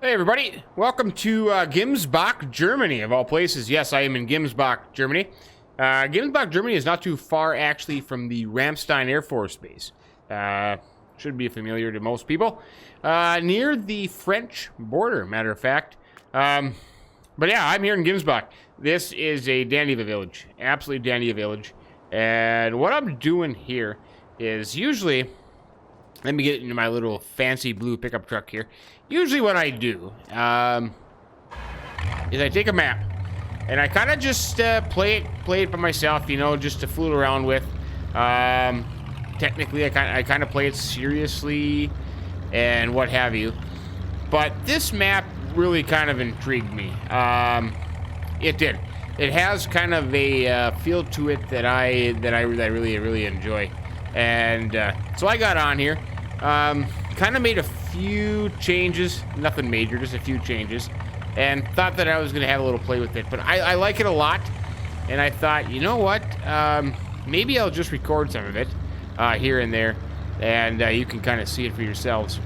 Hey everybody, welcome to Gimsbach, Germany, of all places. Yes, I am in Gimsbach, Germany. Gimsbach, Germany is not too far, actually, from the Ramstein Air Force Base. Should be familiar to most people. Near the French border, matter of fact. But yeah, I'm here in Gimsbach. This is a dandy of a village. Absolutely dandy of a village. And what I'm doing here is usually... Let me get into my little fancy blue pickup truck here. Usually what I do is I take a map and I kind of just play it by myself, you know, just to fool around with. Technically, I kind of play it seriously and what have you. But this map really kind of intrigued me. It did. It has kind of a feel to it that I really enjoy. And so I got on here, kind of made a few changes, nothing major, just a few changes, and thought that I was going to have a little play with it. But I like it a lot, and I thought, you know what, maybe I'll just record some of it here and there, and you can kind of see it for yourselves.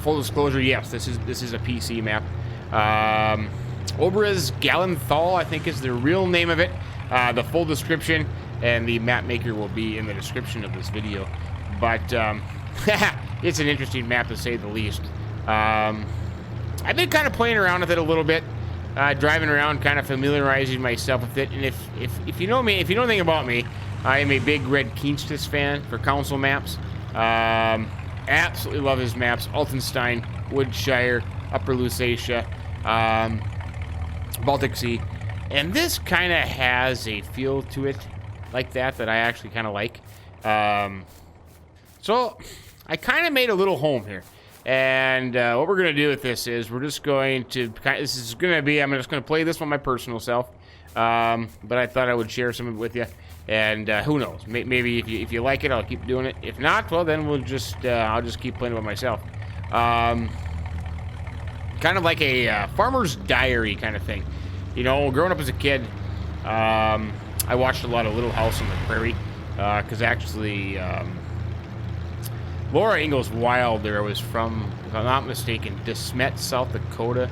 Full disclosure, yes, this is a PC map. Oberes Glantal, I think, is the real name of it. The full description and the map maker will be in the description of this video. But it's an interesting map, to say the least. I've been kind of playing around with it a little bit, driving around, kind of familiarizing myself with it. And if you know me, if you know anything about me, I am a big Red Keenstis fan for council maps. Absolutely love his maps: Altenstein, Woodshire, Upper Lusatia, Baltic Sea. And this kind of has a feel to it like that I actually kind of like. So I kind of made a little home here. And what we're going to do with this is we're just going to, I'm just going to play this on my personal self. But I thought I would share some of it with you. And who knows, maybe if you like it, I'll keep doing it. If not, well, then I'll just keep playing it by myself. Kind of like a farmer's diary kind of thing. You know, growing up as a kid, I watched a lot of Little House on the Prairie, because actually, Laura Ingalls Wilder was from, if I'm not mistaken, DeSmet, South Dakota,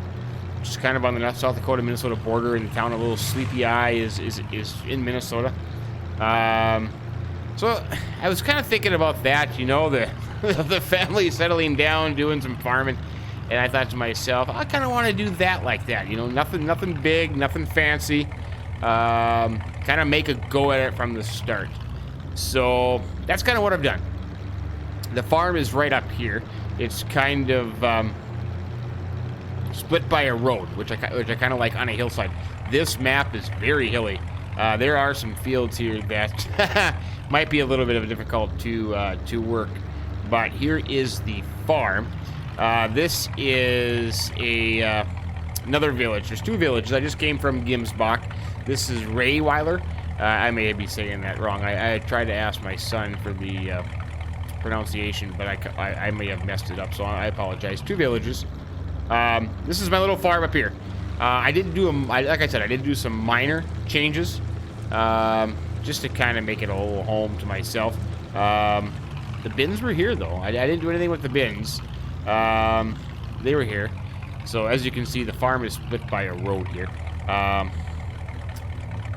which is kind of on the South Dakota-Minnesota border, in the town of Little Sleepy Eye is in Minnesota. So I was kind of thinking about that, you know, the family settling down, doing some farming. And I thought to myself, I kind of want to do that like that. You know, nothing big, nothing fancy. Kind of make a go at it from the start. So that's kind of what I've done. The farm is right up here. It's kind of split by a road, which I kind of like, on a hillside. This map is very hilly. There are some fields here that might be a little bit of a difficult to work. But here is the farm. This is another village. There's two villages. I just came from Gimsbach. This is Rehweiler. I may be saying that wrong. I tried to ask my son for the pronunciation, but I may have messed it up, so I apologize. Two villages. This is my little farm up here. I did do like I said, I did do some minor changes, just to kind of make it a little home to myself. The bins were here, though. I didn't do anything with the bins. They were here. So as you can see, the farm is split by a road here.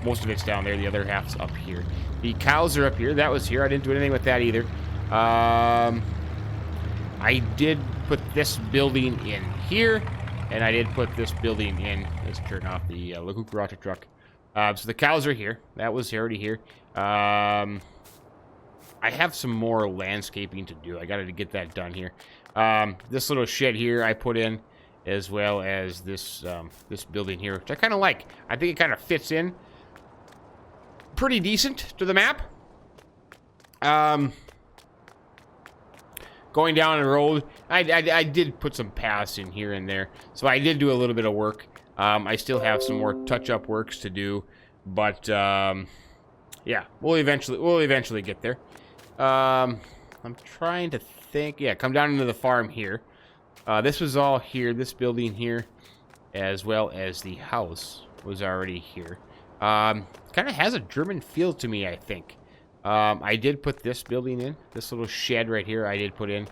Most of it's down there. The other half's up here. The cows are up here. That was here. I didn't do anything with that either. I did put this building in here, and I did put this building in. Let's turn off the Cucaracha truck. So the cows are here. That was already here. I have some more landscaping to do. I got to get that done here. This little shed here I put in, as well as this this building here, which I kind of like. I think it kind of fits in pretty decent to the map. Going down the road, I did put some paths in here and there, so I did do a little bit of work. I still have some more touch-up works to do, but yeah, we'll eventually get there. I'm trying to think. Yeah, come down into the farm here. This was all here. This building here, as well as the house, was already here. Kind of has a German feel to me, I think. I did put this building in. This little shed right here I did put in.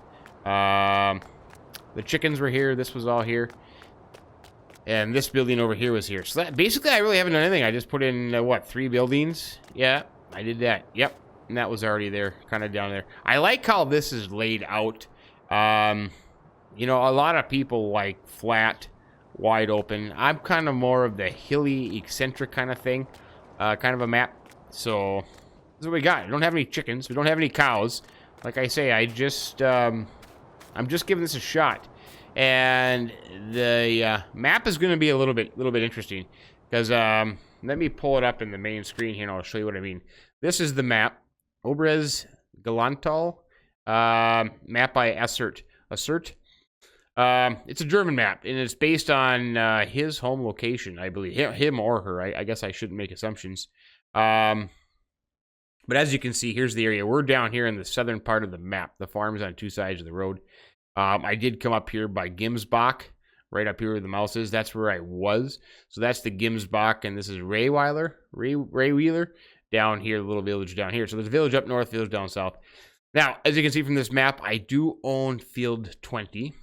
The chickens were here. This was all here. And this building over here was here. So that, basically, I really haven't done anything. I just put in, what, 3 buildings? Yeah, I did that. Yep. And that was already there, kind of down there. I like how this is laid out. You know, a lot of people like flat, wide open. I'm kind of more of the hilly, eccentric kind of thing. Kind of a map. So, this is what we got. We don't have any chickens. We don't have any cows. Like I say, I'm just giving this a shot. And the map is going to be a little bit interesting. Because, let me pull it up in the main screen here and I'll show you what I mean. This is the map. Oberes Glantal. Map by Assert. It's a German map, and it's based on his home location, I believe. Him or her. I guess I shouldn't make assumptions. But as you can see, here's the area. We're down here in the southern part of the map. The farm's on 2 sides of the road. I did come up here by Gimsbach, right up here where the mouse is. That's where I was. So that's the Gimsbach, and this is Rehweiler down here, the little village down here. So there's a village up north, village down south. Now, as you can see from this map, I do own field 20,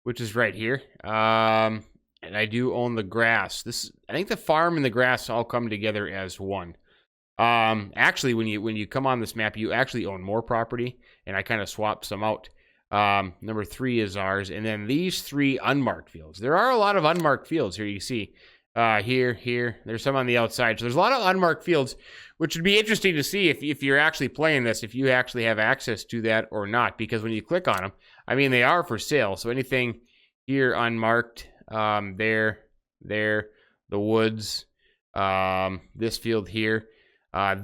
which is right here. And I do own the grass. I think the farm and the grass all come together as one. Actually, when you come on this map, you actually own more property, and I kind of swapped some out. Number 3 is ours, and then these 3 unmarked fields. There are a lot of unmarked fields here. You see, here. There's some on the outside. So there's a lot of unmarked fields, which would be interesting to see if you're actually playing this, if you actually have access to that or not. Because when you click on them, I mean, they are for sale. So anything here unmarked, there, the woods, this field here, all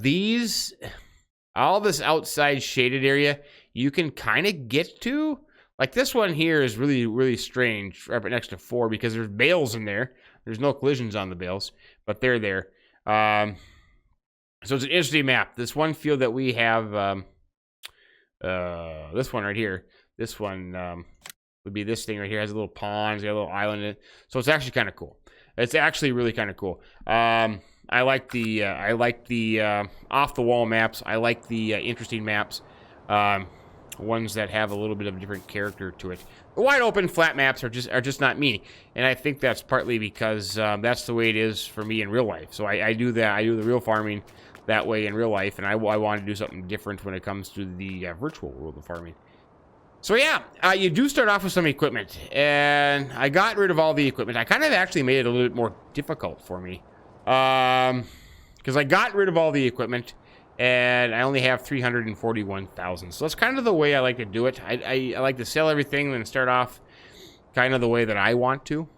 this outside shaded area, you can kind of get to. Like this one here is really strange, right next to 4, because there's bales in there. There's no collisions on the bales, but they're there. So it's an interesting map. This one field that we have, this one right here, this one would be this thing right here. It has a little pond, it's got a little island in it. So it's actually kind of cool. It's actually really kind of cool. I like the off the wall maps. I like the interesting maps. Ones that have a little bit of a different character to it. The wide open flat maps are just not me, and I think that's partly because that's the way it is for me in real life. So I do that. I do the real farming that way in real life, and I want to do something different when it comes to the virtual world of farming. So yeah, you do start off with some equipment, and I got rid of all the equipment. I kind of actually made it a little bit more difficult for me, because I got rid of all the equipment. And I only have 341,000. So that's kind of the way I like to do it. I like to sell everything and then start off kind of the way that I want to.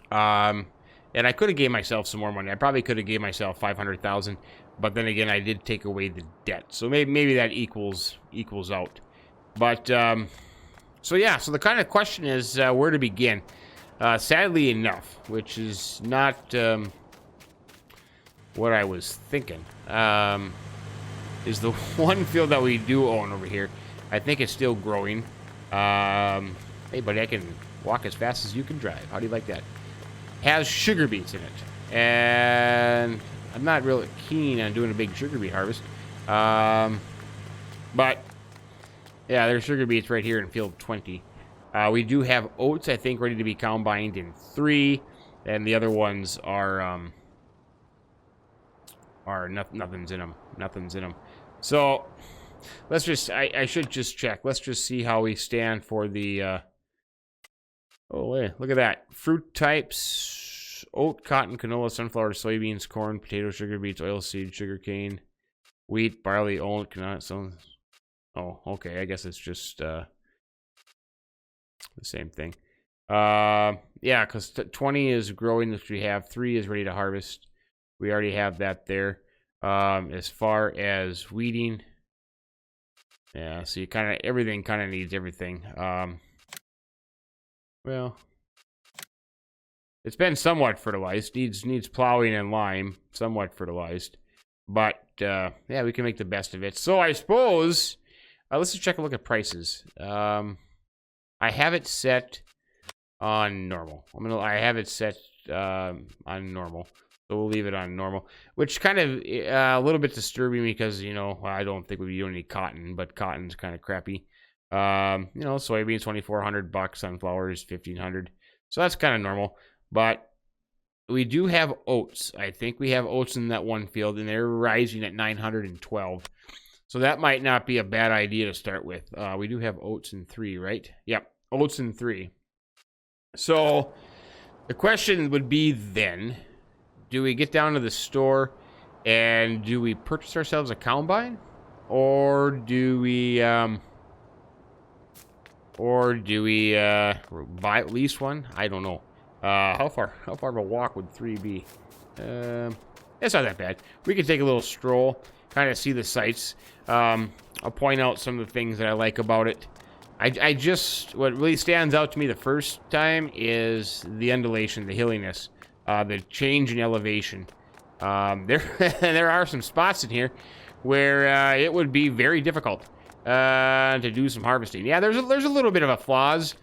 And I could have gave myself some more money. I probably could have gave myself 500,000. But then again, I did take away the debt. So maybe that equals out. But, so yeah. So the kind of question is where to begin. Sadly enough, which is not... what I was thinking is the one field that we do own over here. I think it's still growing. Hey, buddy, I can walk as fast as you can drive. How do you like that? Has sugar beets in it, and I'm not really keen on doing a big sugar beet harvest. But yeah, there's sugar beets right here in field 20. We do have oats, I think, ready to be combined in 3, and the other ones are nothing's in them. So let's just I should just check. Let's just see how we stand for the oh wait, look at that. Fruit types: oat, cotton, canola, sunflower, soybeans, corn, potato, sugar beets, oilseed, sugarcane, wheat, barley, oat, cannot. So oh, okay, I guess it's just the same thing. Yeah, because 20 is growing, which we have. 3 is ready to harvest. We already have that there. As far as weeding, yeah, so you everything kind of needs everything. Well, it's been somewhat fertilized. Needs plowing and lime, somewhat fertilized. But yeah, we can make the best of it. So I suppose let's just check a look at prices. I have it set on normal. I have it set on normal. So we'll leave it on normal, which kind of a little bit disturbing because, you know, I don't think we'd be doing any cotton, but cotton's kind of crappy. You know, soybeans $2,400, sunflowers $1,500. So that's kind of normal. But we do have oats. I think we have oats in that one field, and they're rising at 912. So that might not be a bad idea to start with. We do have oats in 3, right? Yep, oats in 3. So the question would be then, do we get down to the store and do we purchase ourselves a combine? Or do we buy at least one? I don't know. How far of a walk would 3 be? It's not that bad. We could take a little stroll, kind of see the sights. I'll point out some of the things that I like about it. What really stands out to me the first time is the undulation, the hilliness, the change in elevation. There are some spots in here where it would be very difficult to do some harvesting. Yeah, there's a little bit of a flaws.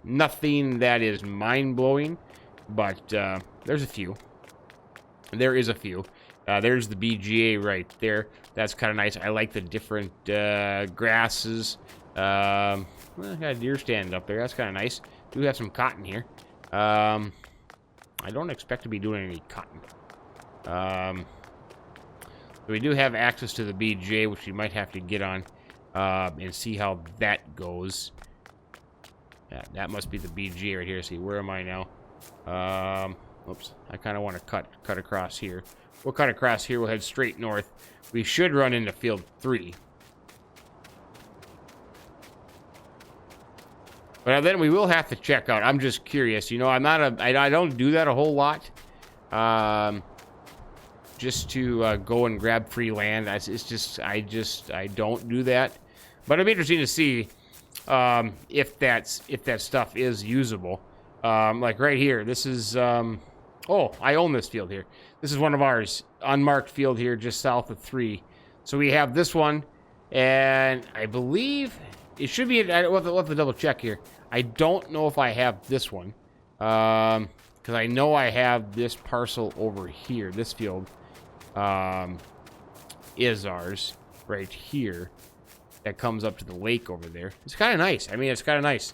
Nothing that is mind-blowing, but there's a few. There is a few. There's the BGA right there. That's kind of nice. I like the different grasses. Well, got a deer stand up there. That's kind of nice. Do have some cotton here. I don't expect to be doing any cotton. We do have access to the BGA, which we might have to get on and see how that goes. Yeah, that must be the BGA right here. See, where am I now? Oops. I kind of want to cut across here. We'll cut across here. We'll head straight north. We should run into field 3. But then we will have to check out. I'm just curious. You know, I don't do that a whole lot. Just to go and grab free land. I don't do that. But it'd be interesting to see if that stuff is usable. Like right here, this is oh, I own this field here. This is one of ours, unmarked field here, just south of 3. So we have this one, and I believe it should be. We'll have to double check here. I don't know if I have this one, because I know I have this parcel over here. This field is ours right here. That comes up to the lake over there. It's kind of nice. I mean, it's kind of nice.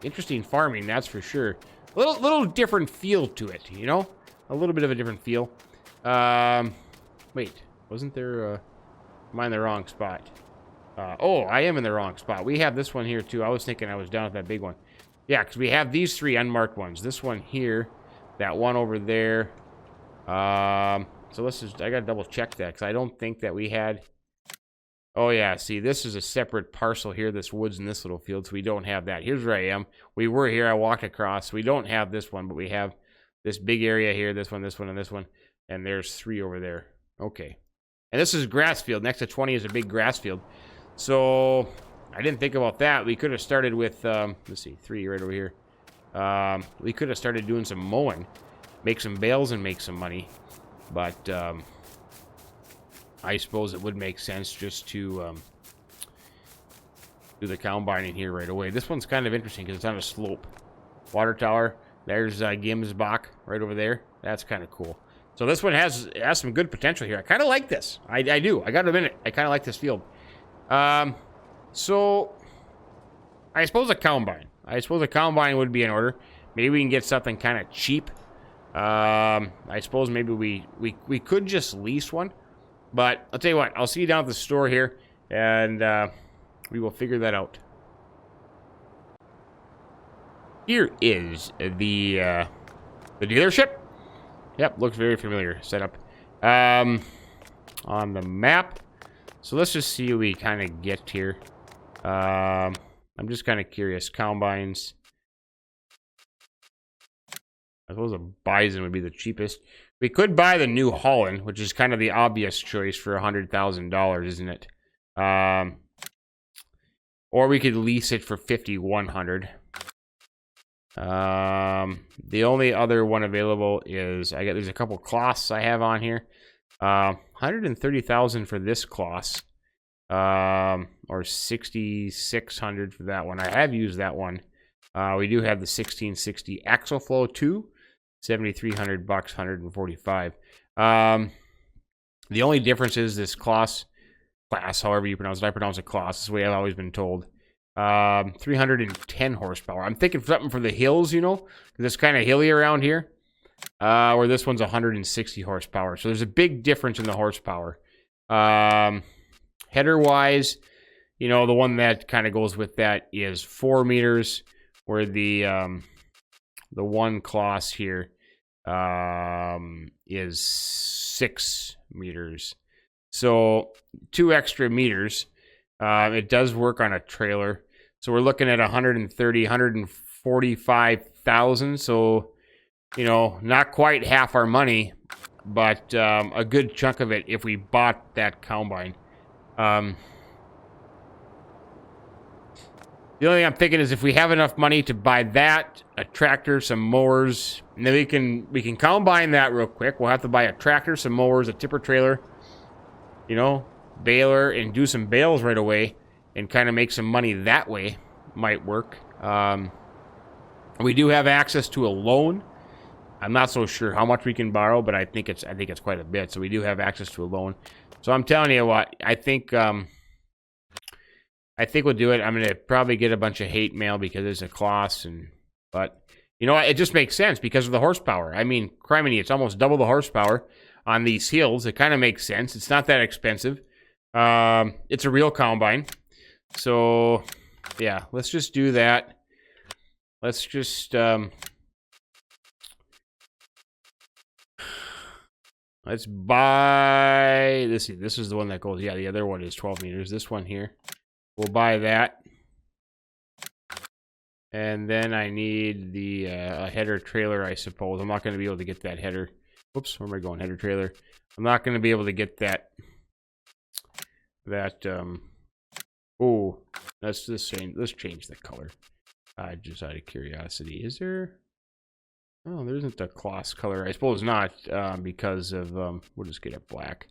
Interesting farming, that's for sure. Little different feel to it, you know? A little bit of a different feel. Wait, wasn't there am I in the wrong spot? Oh, I am in the wrong spot. We have this one here too. I was thinking I was down at that big one. Yeah, because we have these 3 unmarked ones. This one here, that one over there. So let's just, I gotta double check that because I don't think that we had. Oh yeah, see, this is a separate parcel here, this woods in this little field, so we don't have that. Here's where I am. We were here, I walked across. We don't have this one, but we have this big area here, this one, and this one. And there's 3 over there. Okay. And this is grass field. Next to 20 is a big grass field. So I didn't think about that. We could have started with, let's see, 3 right over here. We could have started doing some mowing, make some bales and make some money. But I suppose it would make sense just to do the combining here right away. This one's kind of interesting because it's on a slope. Water tower. There's Gimsbach right over there. That's kind of cool. So this one has some good potential here. I kind of like this. I do. I got to admit it. I kind of like this field. So I suppose a combine. I suppose a combine would be in order. Maybe we can get something kind of cheap. I suppose maybe we could just lease one. But I'll tell you what. I'll see you down at the store here, and we will figure that out. Here is the dealership. Yep, looks very familiar. Setup on the map. So let's just see what we kind of get here. I'm just kind of curious. Combines. I suppose a Bison would be the cheapest. We could buy the New Holland, which is kind of the obvious choice for $100,000, isn't it? Or we could lease it for $5,100. The only other one available is there's a couple cloths I have on here. $130,000 for this cloth, or $6,600 for that one. I have used that one. We do have the 1660 Axle Flow 2, $7,300, $145. The only difference is this cloth class, however you pronounce it. I pronounce it class. That's the way I've always been told. 310 horsepower. I'm thinking something for the hills, you know, because it's kind of hilly around here. Where this one's 160 horsepower. So there's a big difference in the horsepower. Header-wise, you know, the one that kind of goes with that is 4 meters, where the one class here is 6 meters. So 2 extra meters. It does work on a trailer. So we're looking at 145,000. So, you know, not quite half our money, but a good chunk of it if we bought that combine. The only thing I'm thinking is if we have enough money to buy that, a tractor, some mowers, and then we can combine that real quick. We'll have to buy a tractor, some mowers, a tipper trailer, you know, baler, and do some bales right away and kind of make some money that way. Might work. We do have access to a loan. I'm not so sure how much we can borrow, but I think it's quite a bit. So we do have access to a loan. So I'm telling you what, I think we'll do it. I'm gonna probably get a bunch of hate mail because it's a class, but you know what, it just makes sense because of the horsepower. I mean, criminy, it's almost double the horsepower on these hills. It kind of makes sense. It's not that expensive. It's a real combine. So yeah, let's just do that. Let's just let's buy this. This is the one that goes. Yeah, the other one is 12 meters. This one here, we'll buy that. And then I need the a header trailer, I suppose. I'm not going to be able to get that header. Whoops, where am I going? Header trailer. I'm not going to be able to get that. Oh, that's the same. Let's change the color. Just out of curiosity, is there? Oh, there isn't a cloth color. I suppose not, because of we'll just get it black.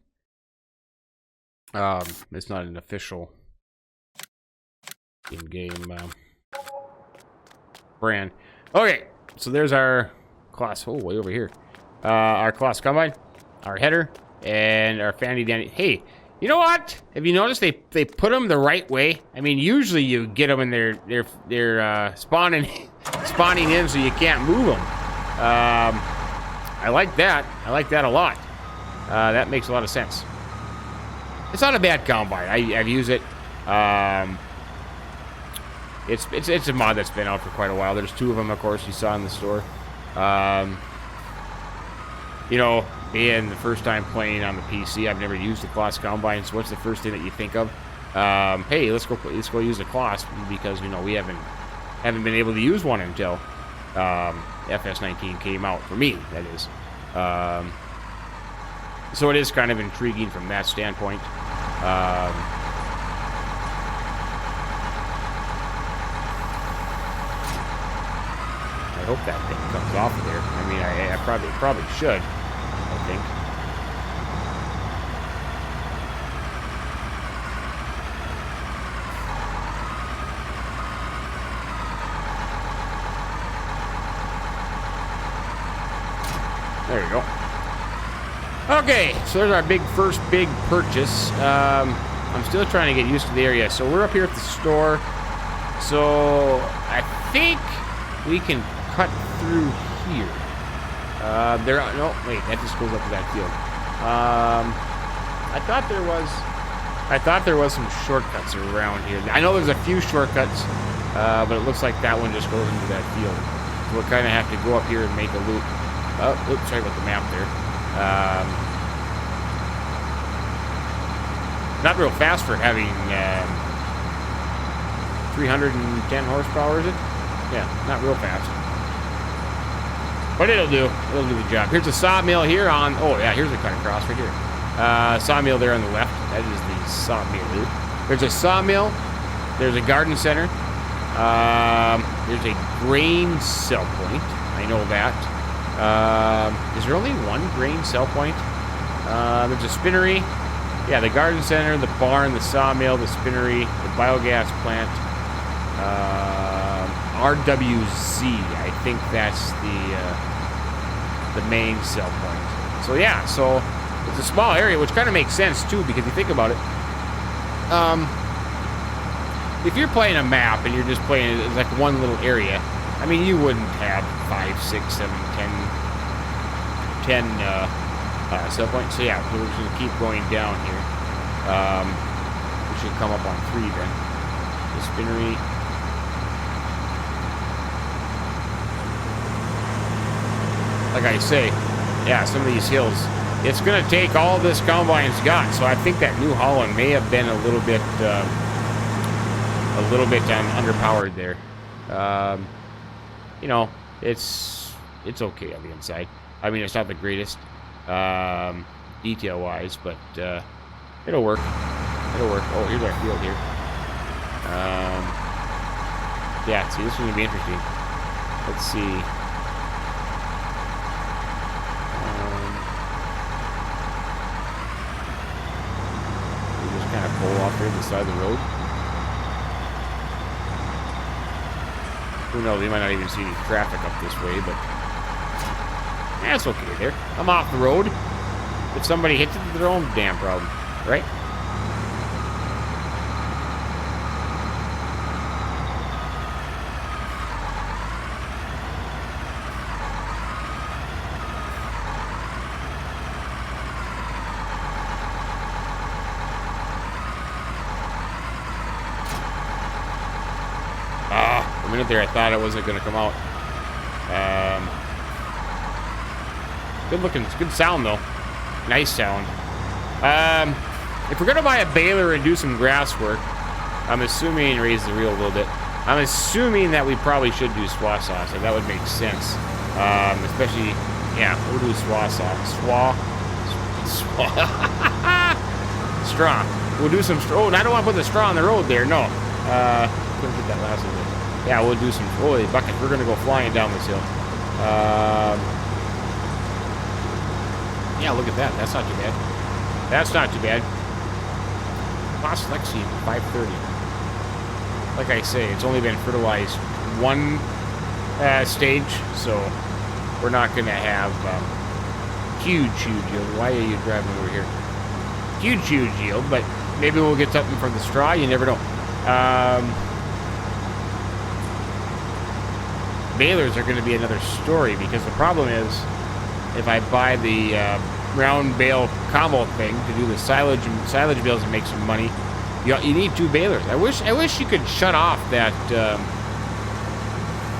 It's not an official in-game brand. Okay, so there's our class. Oh, way over here. Our class combine, our header, and our fanny dandy. Hey, you know what? Have you noticed they put them the right way? I mean, usually you get them and they're spawning in so you can't move them. I like that. I like that a lot. That makes a lot of sense. It's not a bad combine. I've used it. It's a mod that's been out for quite a while. There's 2 of them, of course, you saw in the store. You know, being the first time playing on the PC, I've never used the class combine. So what's the first thing that you think of? Hey, let's go use the class, because you know we haven't been able to use one until FS19 came out, for me, that is. So it is kind of intriguing from that standpoint. I hope that thing comes off of there. I mean, I probably should, I think. There you go. Okay, so there's our first big purchase. I'm still trying to get used to the area. So we're up here at the store. So I think we can cut through here. No, wait, that just goes up to that field. I thought there was some shortcuts around here. I know there's a few shortcuts, but it looks like that one just goes into that field. So we'll kind of have to go up here and make a loop. Oh, oops, sorry about the map there. Not real fast for having 310 horsepower, is it? Yeah, not real fast. But it'll do. It'll do the job. Here's a sawmill here on... Oh, yeah, here's a cut across right here. Sawmill there on the left. That is the sawmill here. There's a sawmill. There's a garden center. There's a grain sell point. I know that. Is there only one grain sell point? There's a spinnery. Yeah, the garden center, the barn, the sawmill, the spinnery, the biogas plant. RWZ, I think that's the main sell point. So yeah, so it's a small area, which kind of makes sense too, because you think about it, If you're playing a map and you're just playing it like one little area, I mean, you wouldn't have 5, 6, 7, 10 sell points. So yeah, we're just gonna keep going down here. We should come up on 3 then. The spinnery. Like I say, yeah, some of these hills, it's gonna take all this combine's got. So I think that New Holland may have been a little bit underpowered there. You know, it's okay on the inside. I mean, it's not the greatest detail-wise, but it'll work. It'll work. Oh, here's our field here. Yeah, see, this is gonna be interesting. Let's see. We just kind of pull off here to the side of the road. Who knows? We might not even see any traffic up this way, but that's okay there. I'm off the road. If somebody hits it, it's their own damn problem, right? A minute there, I thought it wasn't going to come out. Good looking, good sound though. Nice sound. If we're going to buy a baler and do some grass work, I'm assuming, raise the reel a little bit, I'm assuming that we probably should do swa sauce. That would make sense. Especially, yeah, we'll do swa sauce. Straw. We'll do some straw. Oh, and I don't want to put the straw on the road there. No. Couldn't get that last one. Yeah, we'll do some. Holy bucket, we're gonna go flying down this hill. Yeah, look at that. That's not too bad. That's not too bad. Boss Lexi, 530. Like I say, it's only been fertilized one stage, so we're not gonna have huge yield. Why are you driving over here? Huge yield, but maybe we'll get something from the straw. You never know. Balers are going to be another story, because the problem is, if I buy the round bale combo thing to do the silage bales and make some money, you need 2 balers. I wish you could shut off that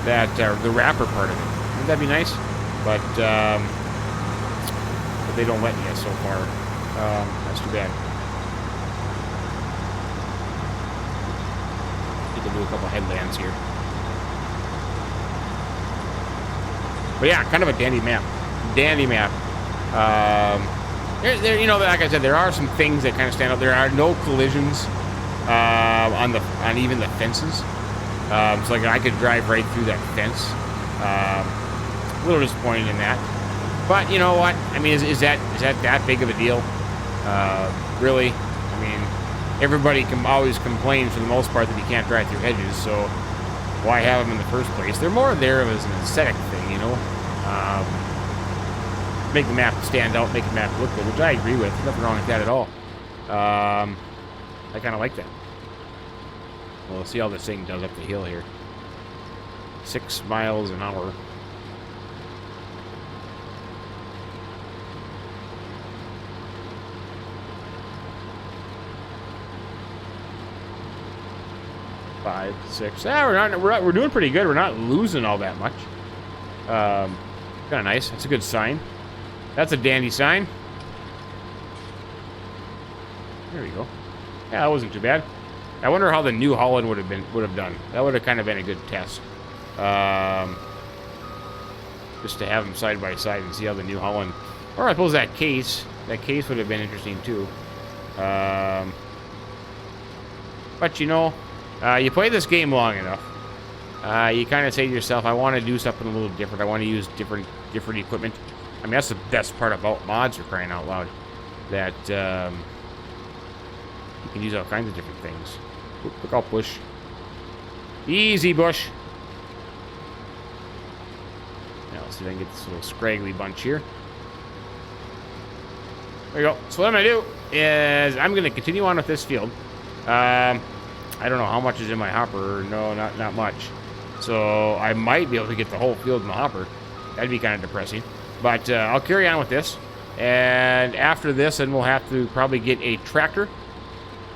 the wrapper part of it. Wouldn't that be nice? But they don't let me so far. That's too bad. Need to do a couple headlands here. But yeah, kind of a dandy map. Dandy map. There, you know, like I said, there are some things that kind of stand out. There are no collisions on even the fences. So like I could drive right through that fence. A little disappointed in that. But you know what? I mean, is that big of a deal? Really? I mean, everybody always complains for the most part that you can't drive through hedges. So why have them in the first place? They're more there as an aesthetic thing, you know. Make the map stand out, make the map look good, which I agree with. There's nothing wrong with that at all. I kind of like that. Well, we'll see how this thing does up the hill here. 6 miles an hour. Five, 6. Yeah, we're doing pretty good. We're not losing all that much. Kind of nice. That's a good sign. That's a dandy sign. There we go. Yeah, that wasn't too bad. I wonder how the New Holland would have done. That would have kind of been a good test. Just to have them side by side and see how the New Holland, or I suppose that case would have been interesting too. But you know, you play this game long enough, you kind of say to yourself, I want to do something a little different. I want to use different equipment. I mean, that's the best part about mods, for crying out loud. That you can use all kinds of different things. Oop, look out, bush. Easy, bush. Now, let's see if I can get this little scraggly bunch here. There you go. So what I'm going to do is I'm going to continue on with this field. I don't know how much is in my hopper. No, not much. So I might be able to get the whole field in the hopper. That'd be kind of depressing. But I'll carry on with this. And after this, then we'll have to probably get a tractor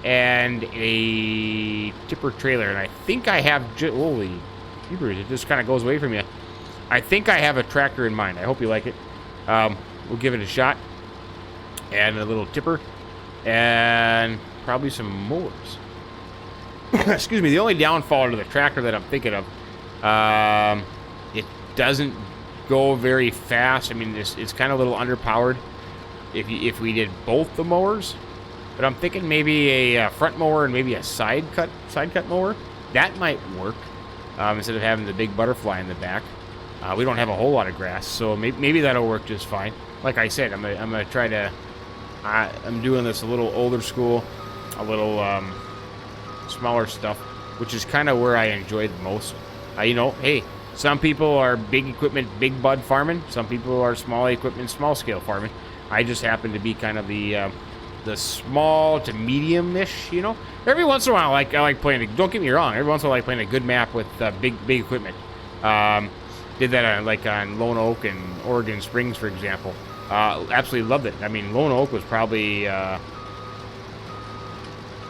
and a tipper trailer. And I think I have... Holy jeepers, it just kind of goes away from you. I think I have a tractor in mind. I hope you like it. We'll give it a shot. And a little tipper. And probably some mowers. Excuse me. The only downfall to the tractor that I'm thinking of, it doesn't go very fast. I mean, it's kind of a little underpowered if we did both the mowers. But I'm thinking maybe a front mower and maybe a side cut mower. That might work instead of having the big butterfly in the back. We don't have a whole lot of grass, so maybe that'll work just fine. Like I said, I'm gonna try to. I'm doing this a little older school, a little smaller stuff, which is kind of where I enjoy the most. You know, hey, some people are big equipment, big bud farming. Some people are small equipment, small scale farming. I just happen to be kind of the small to medium-ish, you know. Every once in a while, I like playing. Don't get me wrong. Every once in a while, I like playing a good map with big equipment. Did that on Lone Oak and Oregon Springs, for example. Absolutely loved it. I mean, Lone Oak was probably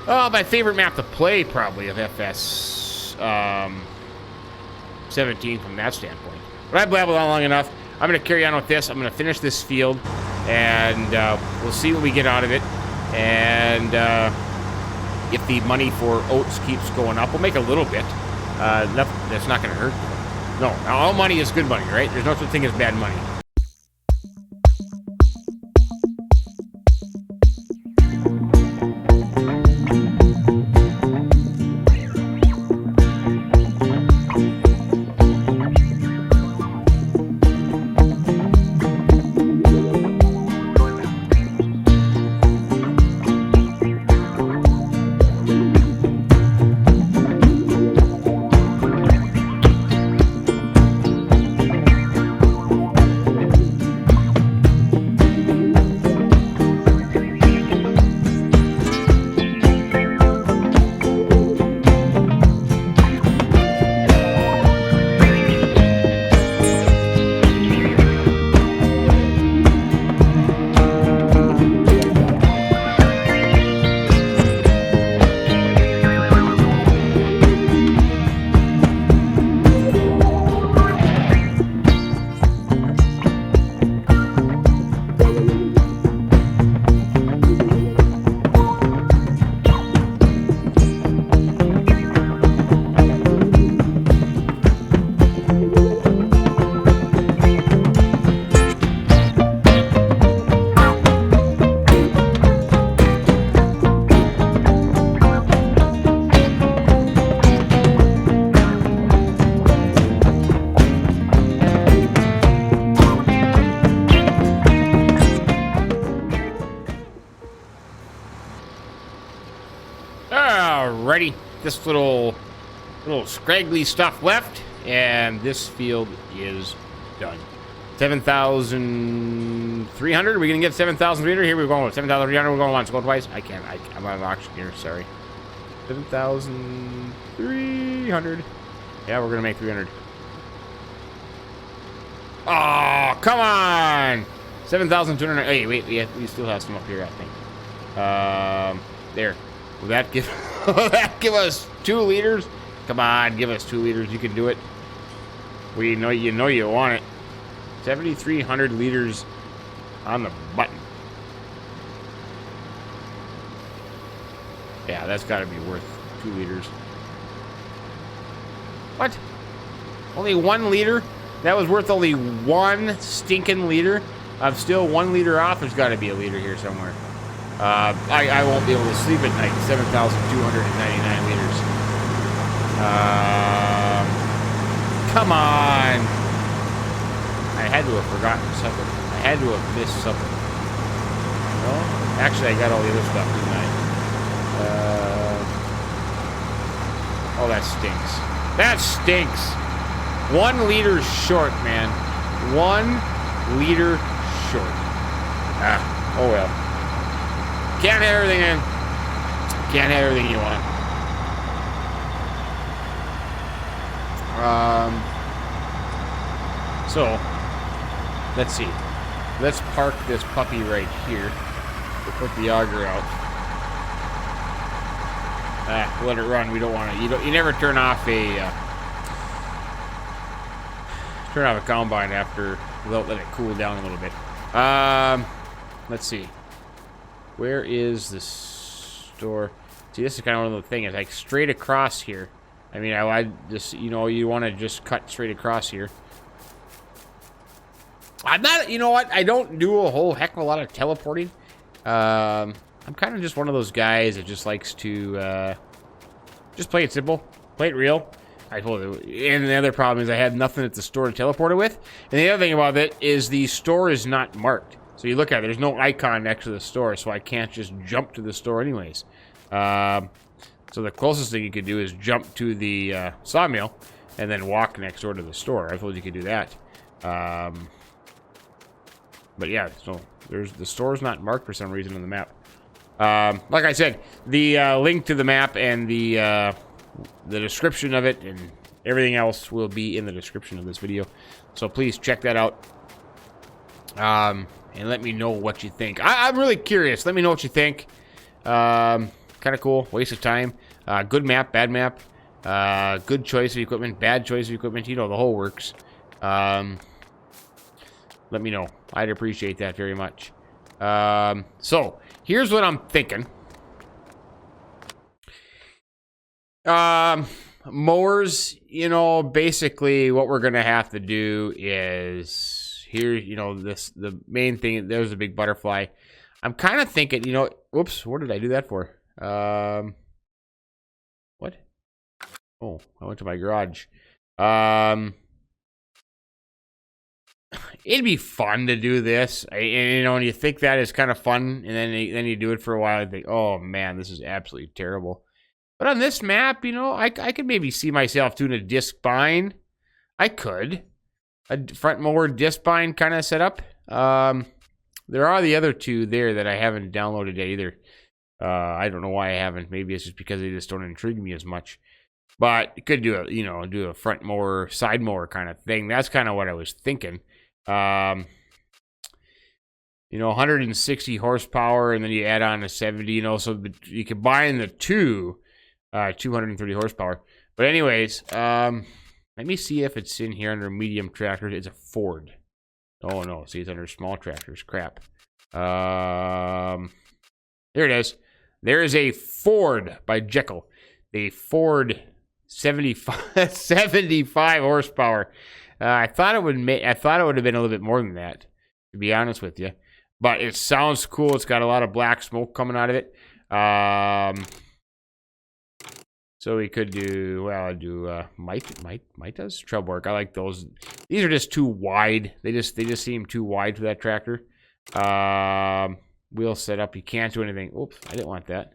my favorite map to play, probably, of FS 17 from that standpoint. But I blabbled on long enough. I'm going to carry on with this. I'm going to finish this field, and we'll see what we get out of it. And if the money for oats keeps going up, we'll make a little bit. That's not going to hurt. No, all money is good money, right? There's no such thing as bad money. Alrighty, this little scraggly stuff left, and this field is done. 7,300. Are we gonna get 7,300? Here we're going. 7,300. We're going once. Go twice. I can't. I'm on auction here. Sorry. 7,300. Yeah, we're gonna make 300. Oh, come on. 7,200. Hey, wait. We still have some up here, I think. There. Will that give us 2 liters? Come on, give us 2 liters. You can do it. You know you want it. 7,300 liters on the button. Yeah, that's got to be worth 2 liters. What? Only 1 liter? That was worth only 1 stinking liter? I'm still 1 liter off. There's got to be a liter here somewhere. I won't be able to sleep at night. 7,299 liters. Come on. I had to have forgotten something. I had to have missed something. No? Actually, I got all the other stuff, didn't I? Oh, that stinks. That stinks. 1 liter short, man. 1 liter short. Oh well. Can't have everything in. can't have everything you want. So, let's see. Let's park this puppy right here. We'll put the auger out. Let it run. We don't want to. You never turn off a combine after without letting it cool down a little bit. Let's see. Where is the store? See, this is kind of one of the things. Like straight across here. I mean, I just, you know, you want to just cut straight across here. I'm not, you know what? I don't do a whole heck of a lot of teleporting. I'm kind of just one of those guys that just likes to just play it simple, play it real. I told you. And the other problem is I have nothing at the store to teleport it with. And the other thing about it is the store is not marked. So you look at it, there's no icon next to the store, so I can't just jump to the store anyways. So the closest thing you could do is jump to the sawmill and then walk next door to the store. I told you could do that. But yeah, so the store's not marked for some reason on the map. Like I said, the link to the map and the description of it and everything else will be in the description of this video. So please check that out. And let me know what you think. I'm really curious. Let me know what you think. Kind of cool. Waste of time. Good map, bad map. Good choice of equipment, bad choice of equipment. You know, the whole works. Let me know. I'd appreciate that very much. So, here's what I'm thinking. Mowers, you know, basically what we're going to have to do is here, you know, the main thing, there's a big butterfly. I'm kind of thinking, you know, whoops, what did I do that for? What? Oh, I went to my garage. It'd be fun to do this, and you know, when you think that is kind of fun, and then you do it for a while, and think, oh man, this is absolutely terrible. But on this map, you know, I could maybe see myself doing a disc bind. I could. A front mower disc bind kind of setup. There are the other two there that I haven't downloaded yet either. I don't know why I haven't. Maybe it's just because they just don't intrigue me as much. But you could do a, you know, do a front mower, side mower kind of thing. That's kind of what I was thinking. You know, 160 horsepower, and then you add on a 70, you know, so you combine the two, 230 horsepower. But anyways, let me see if it's in here under medium tractors. It's a Ford. Oh no, see, it's under small tractors. Crap. There it is. There is a Ford by Jekyll. The Ford 75 horsepower. I thought it would have been a little bit more than that, to be honest with you. But it sounds cool. It's got a lot of black smoke coming out of it. So we could do, well, I'd do might does scrub work. I like those. These are just too wide. They just seem too wide for that tractor. Wheel setup. You can't do anything. Oops, I didn't want that.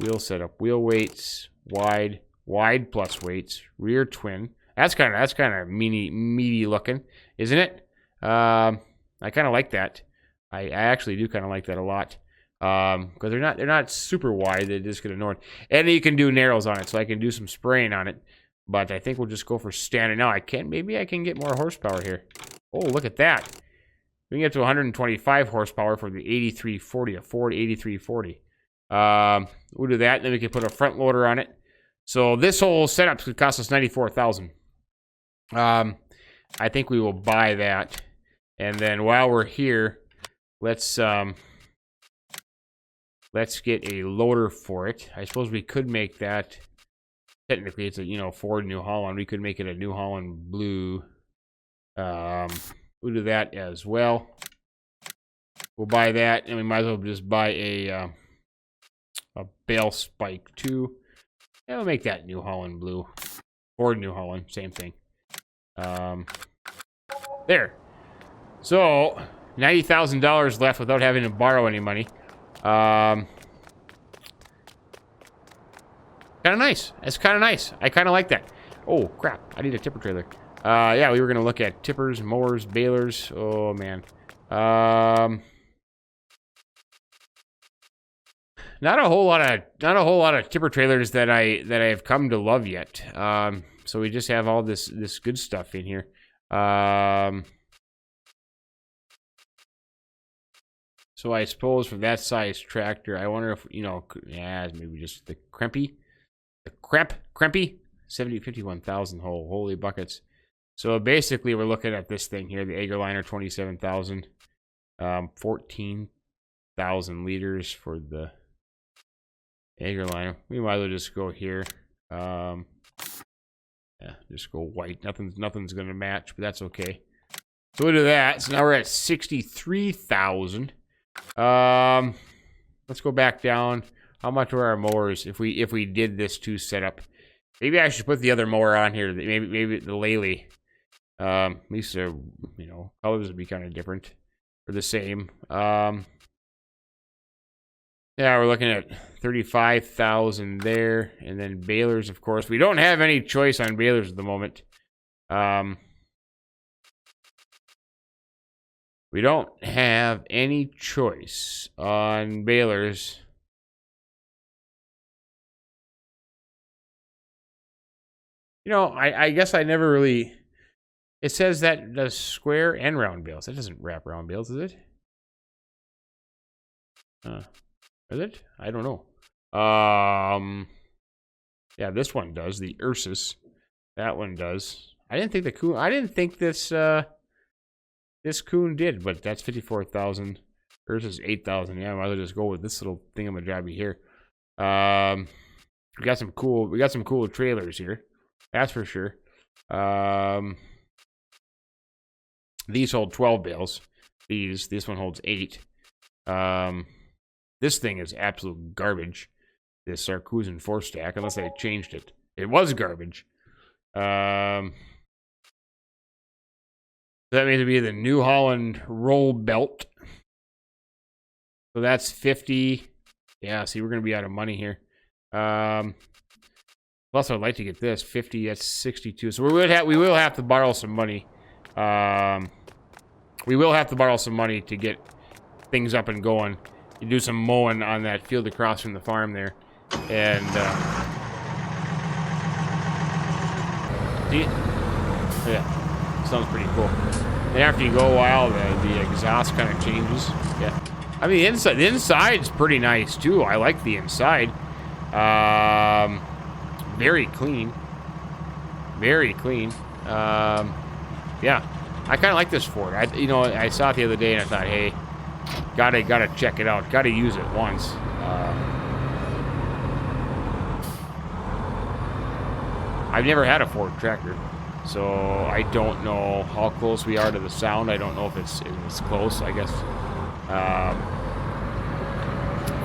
Wheel setup. Wheel weights. Wide plus weights. Rear twin. That's kind of meaty looking, isn't it? I kind of like that. I actually do kind of like that a lot. Because they're not super wide. They're just gonna north. And you can do narrows on it, so I can do some spraying on it. But I think we'll just go for standard. Now maybe I can get more horsepower here. Oh, look at that. We can get to 125 horsepower for the 8340, a Ford 8340. We'll do that, and then we can put a front loader on it. So this whole setup could cost us $94,000. I think we will buy that, and then while we're here, let's get a loader for it. I suppose we could make that. Technically, it's a, you know, Ford New Holland. We could make it a New Holland blue. We'll do that as well. We'll buy that, and we might as well just buy a bale spike too. Yeah, we'll make that New Holland blue. Ford New Holland, same thing. There. So, $90,000 left without having to borrow any money. Kind of nice. It's kind of nice. I kind of like that. Oh, crap. I need a tipper trailer. Yeah, we were going to look at tippers, mowers, balers. Oh, man. not a whole lot of tipper trailers that I've come to love yet. So we just have all this good stuff in here. So I suppose for that size tractor, I wonder if, you know, yeah, maybe just the Krempy, 51,000 holy buckets. So basically, we're looking at this thing here, the AgriLiner 27,000, 14,000 liters for the AgriLiner. We might as well just go here. Yeah, just go white. Nothing's gonna match, but that's okay. So we'll do that. So now we're at 63,000. Let's go back down. How much were our mowers if we did this two setup? Maybe I should put the other mower on here. Maybe the Lely. At least you know, colors would be kind of different or the same. Yeah, we're looking at 35,000 there, and then balers, of course. We don't have any choice on balers at the moment. We don't have any choice on balers. You know, I guess I never really... It says that does square and round bales. That doesn't wrap round bales, is it? Is it? I don't know. Yeah, this one does. The Ursus. That one does. I didn't think the Kuhn... I didn't think this... This Kuhn did, but that's 54,000. Ursus 8,000. Yeah, I might as well just go with this little thingamajabby here. We got some cool trailers here. That's for sure. These hold 12 bales. This one holds 8. This thing is absolute garbage. This Sarkusen 4-stack, unless they changed it. It was garbage. That means to be the New Holland roll belt. So that's 50. Yeah, see, we're gonna be out of money here. Plus, I'd like to get this 50. That's 62. So we will have to borrow some money. We will have to borrow some money to get things up and going. You do some mowing on that field across from the farm there, and yeah, sounds pretty cool. And after you go a while, the exhaust kind of changes. Yeah, I mean the inside's pretty nice too. I like the inside. Very clean. Very clean. Yeah, I kind of like this Ford. I saw it the other day and I thought, hey, gotta check it out. Gotta use it once. I've never had a Ford tractor, so I don't know how close we are to the sound. I don't know if it's close. I guess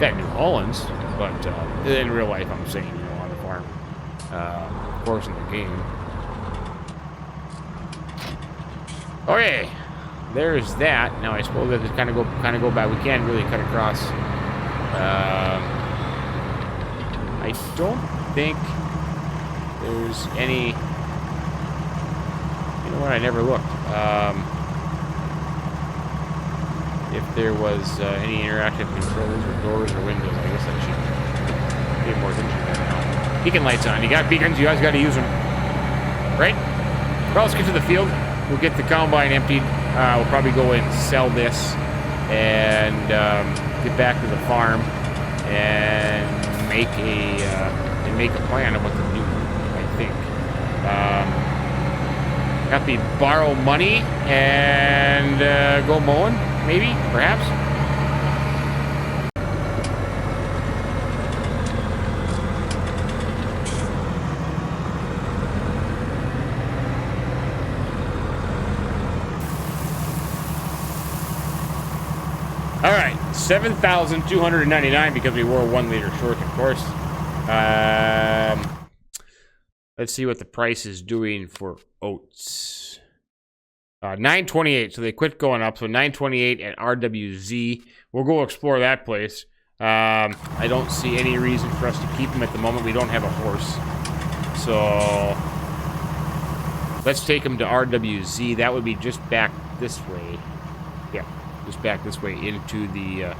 that New Holland's, but in real life, I'm saying, on the farm. Of course, in the game. Okay, there's that. Now I suppose that to kind of go back. We can't really cut across. I don't think there's any. You know what? I never looked. If there was any interactive controls or doors or windows, I guess I should pay more attention to that now. Beacon lights on. You got beacons. You guys got to use them, right? Well, let's get to the field. We'll get the combine emptied. We'll probably go and sell this and get back to the farm and make a plan of what to do. I think. Have to borrow money and go mowing, maybe, perhaps. All right, 7,299 because we were 1 liter short, of course. Let's see what the price is doing for oats. 928, so they quit going up. So 928 at RWZ. We'll go explore that place. I don't see any reason for us to keep them at the moment. We don't have a horse, so let's take them to RWZ. That would be just back this way. Yeah. Just back this way into the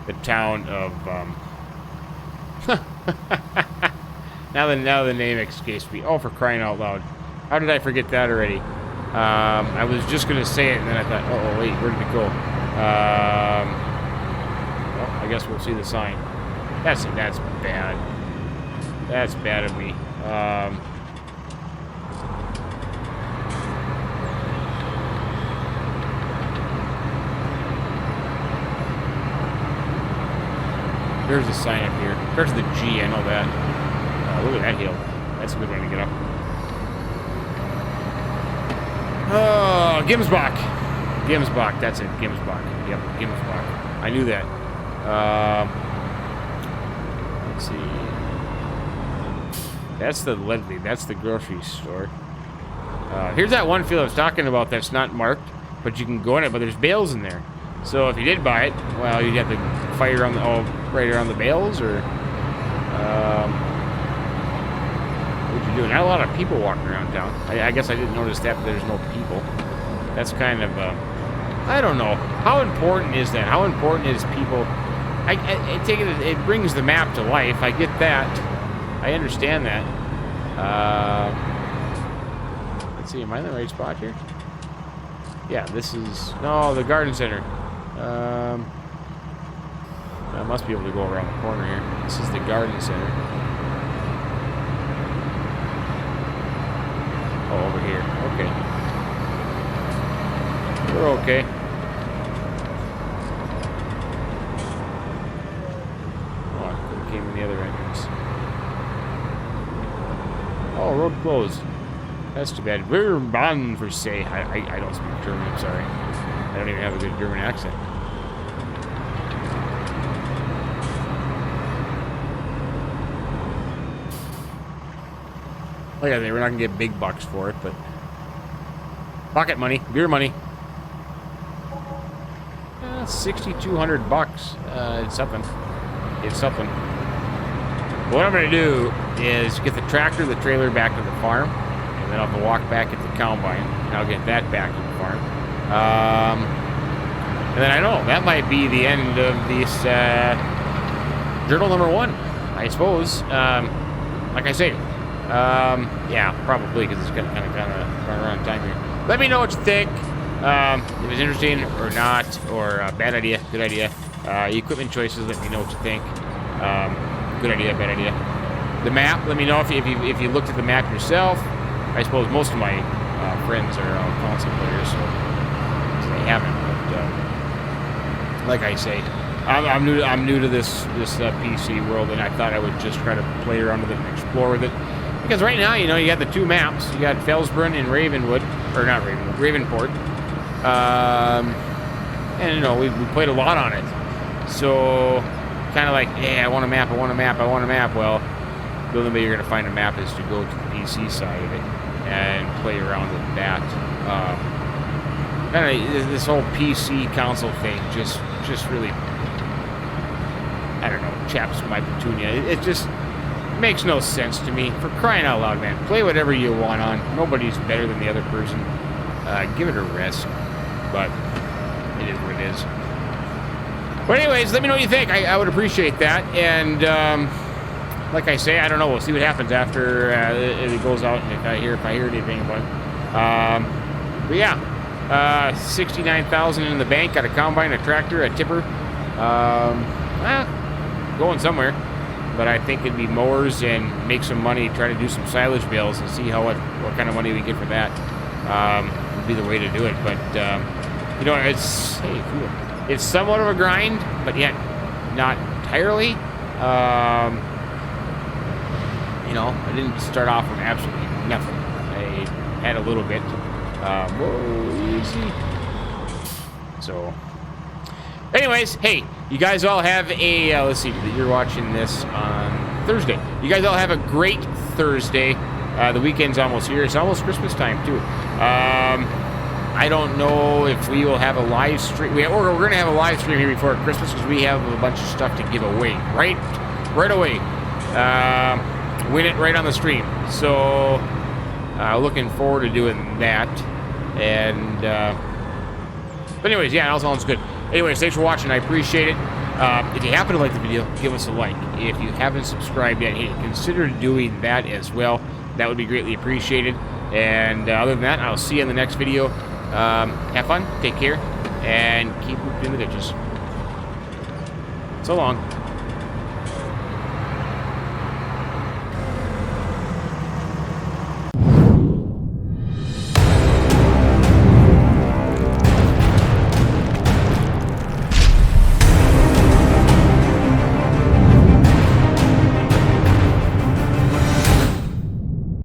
the town of, now the name escapes me. Oh, for crying out loud. How did I forget that already? I was just going to say it, and then I thought, oh, wait, where did it go? Well, I guess we'll see the sign. That's bad. That's bad of me. There's a sign up here. There's the G, I know that. Look at that hill. That's a good one to get up. Oh, Gimsbach. Gimsbach, that's it. Gimsbach. Yep, Gimsbach. I knew that. Let's see. That's the Ledley. That's the grocery store. Here's that one field I was talking about that's not marked, but you can go in it, but there's bales in there. So if you did buy it, well, you'd have to fire on the, right around the bales, or what you doing? Not a lot of people walking around town. I guess I didn't notice that, but there's no people. That's kind of, I don't know. How important is that? How important is people? I take it, it brings the map to life. I get that. I understand that. Let's see, am I in the right spot here? Yeah, this is, no, the garden center. I must be able to go around the corner here. This is the garden center. Oh, over here. Okay. We're okay. Oh, I could have came in the other entrance. Oh, road closed. That's too bad. We're on for say. I don't speak German, I'm sorry. I don't even have a good German accent. Like I say, we're not gonna get big bucks for it, but pocket money, beer money. 6,200 bucks. It's something. It's something. What I'm gonna do is get the tractor, the trailer back to the farm, and then I'll have to walk back at the combine, and I'll get that back to the farm. And then I know that might be the end of this journal number 1, I suppose. Like I say, yeah, probably, because it's kind of run around time here. Let me know what you think. If it's interesting or not, or bad idea, good idea. Equipment choices, let me know what you think. Good idea, bad idea. The map, let me know if you looked at the map yourself. I suppose most of my friends are console players, so they haven't. But like I say, I'm new to this PC world, and I thought I would just try to play around with it and explore with it. Because right now, you know, you got the 2 maps. You got Felsbrunn and Ravenwood, or not Ravenwood, Ravenport. And you know, we played a lot on it. So kind of like, yeah, I want a map. Well, the only way you're gonna find a map is to go to the PC side of it and play around with that. Kind of this whole PC console thing just really, I don't know, chaps my petunia. It just makes no sense to me. For crying out loud, man, play whatever you want on. Nobody's better than the other person. Give it a rest, but it is what it is. But anyways, let me know what you think. I would appreciate that. And like I say, I don't know. We'll see what happens after it goes out, and if I hear anything about it. But yeah, 69,000 in the bank. Got a combine, a tractor, a tipper. Going somewhere. But I think it'd be mowers and make some money, try to do some silage bales and see what kind of money we get for that. Would be the way to do it. But you know, it's somewhat of a grind, but yet not entirely. You know, I didn't start off with absolutely nothing. I had a little bit. Whoa, easy. So, anyways, hey, you guys all have a, let's see, you're watching this on Thursday. You guys all have a great Thursday. The weekend's almost here. It's almost Christmas time, too. I don't know if we will have a live stream. We're going to have a live stream here before Christmas because we have a bunch of stuff to give away. Right away. Win it right on the stream. So, looking forward to doing that. And, but anyways, yeah, it all sounds good. Anyways, thanks for watching. I appreciate it. If you happen to like the video, give us a like. If you haven't subscribed yet, hey, consider doing that as well. That would be greatly appreciated. And other than that, I'll see you in the next video. Have fun, take care, and keep moving in the ditches. So long.